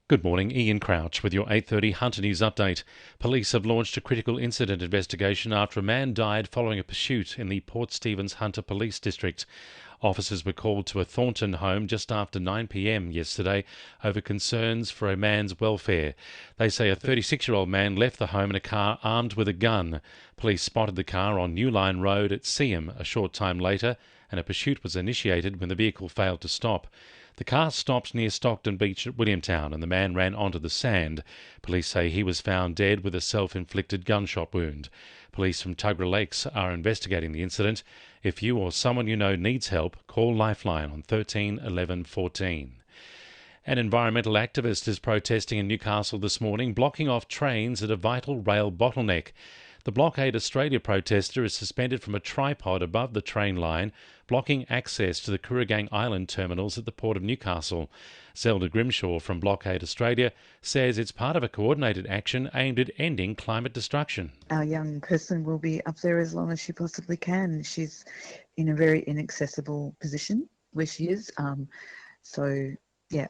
Good morning, Ian Crouch with your 8:30 Hunter News update. Police have launched a critical incident investigation after a man died following a pursuit in the Port Stephens Hunter Police District. Officers were called to a Thornton home just after 9 p.m. yesterday over concerns for a man's welfare. They say a 36-year-old man left the home in a car armed with a gun. Police spotted the car on New Line Road at Seaham a short time later, and a pursuit was initiated when the vehicle failed to stop. The car stopped near Stockton Beach at Williamtown and the man ran onto the sand. Police say he was found dead with a self-inflicted gunshot wound. Police from Tuggerah Lakes are investigating the incident. If you or someone you know needs help, call Lifeline on 13 11 14. An environmental activist is protesting in Newcastle this morning, blocking off trains at a vital rail bottleneck. The Blockade Australia protester is suspended from a tripod above the train line, blocking access to the Kooragang Island terminals at the Port of Newcastle. Zelda Grimshaw from Blockade Australia says it's part of a coordinated action aimed at ending climate destruction. Our young person will be up there as long as she possibly can. She's in a very inaccessible position where she is. I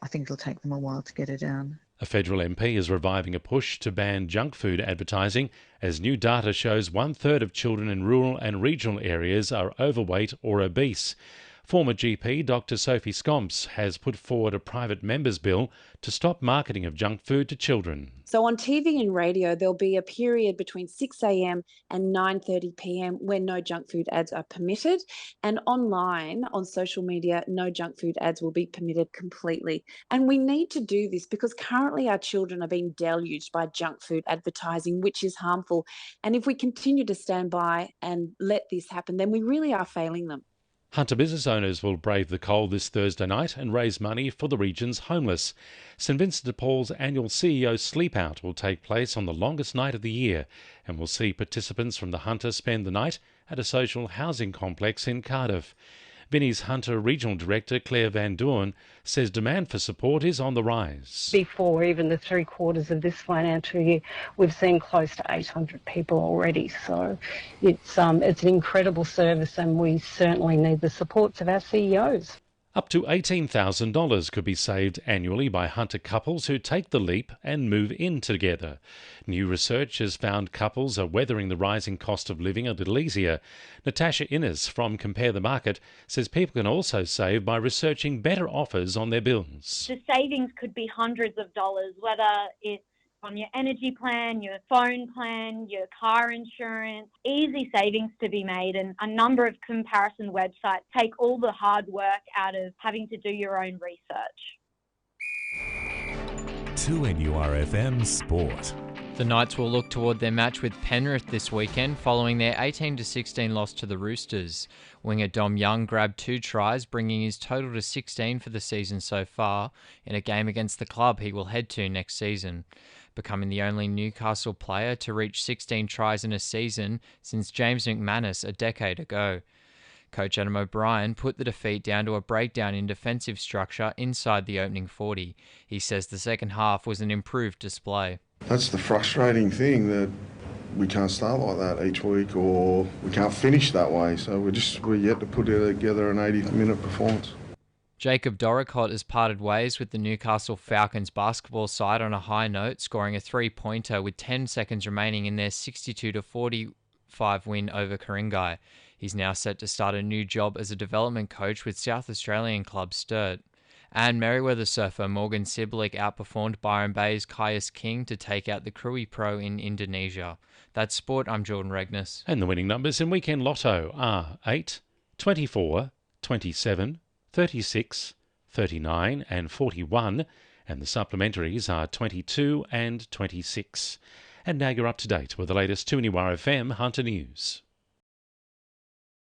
think it'll take them a while to get her down. A federal MP is reviving a push to ban junk food advertising, as new data shows 1/3 of children in rural and regional areas are overweight or obese. Former GP Dr. Sophie Scomps has put forward a private members bill to stop marketing of junk food to children. So on TV and radio, there'll be a period between 6 a.m. and 9:30 p.m. where no junk food ads are permitted. And online, on social media, no junk food ads will be permitted completely. And we need to do this because currently our children are being deluged by junk food advertising, which is harmful. And if we continue to stand by and let this happen, then we really are failing them. Hunter business owners will brave the cold this Thursday night and raise money for the region's homeless. St Vincent de Paul's annual CEO Sleep Out will take place on the longest night of the year and will see participants from the Hunter spend the night at a social housing complex in Cardiff. Vinnie's Hunter Regional Director Claire Van Doorn says demand for support is on the rise. Before even the 3/4 of this financial year, we've seen close to 800 people already. So it's an incredible service, and we certainly need the supports of our CEOs. Up to $18,000 could be saved annually by Hunter couples who take the leap and move in together. New research has found couples are weathering the rising cost of living a little easier. Natasha Innes from Compare the Market says people can also save by researching better offers on their bills. The savings could be hundreds of dollars, whether it's on your energy plan, your phone plan, your car insurance. Easy savings to be made, and a number of comparison websites take all the hard work out of having to do your own research. 2NURFM Sport. The Knights will look toward their match with Penrith this weekend following their 18-16 loss to the Roosters. Winger Dom Young grabbed 2 tries, bringing his total to 16 for the season so far in a game against the club he will head to next season, becoming the only Newcastle player to reach 16 tries in a season since James McManus a decade ago. Coach Adam O'Brien put the defeat down to a breakdown in defensive structure inside the opening 40. He says the second half was an improved display. That's the frustrating thing, that we can't start like that each week, or we can't finish that way. So we're yet to put together an 80-minute performance. Jacob Doricott has parted ways with the Newcastle Falcons basketball side on a high note, scoring a 3-pointer with 10 seconds remaining in their 62-45 win over Ku-ring-gai. He's now set to start a new job as a development coach with South Australian club Sturt. And Merriweather surfer Morgan Siblick outperformed Byron Bay's Caius King to take out the Krui Pro in Indonesia. That's sport. I'm Jordan Regnis. And the winning numbers in Weekend Lotto are 8, 24, 27, 36, 39 and 41, and the supplementaries are 22 and 26. And now you're up to date with the latest 2NURFM Hunter News.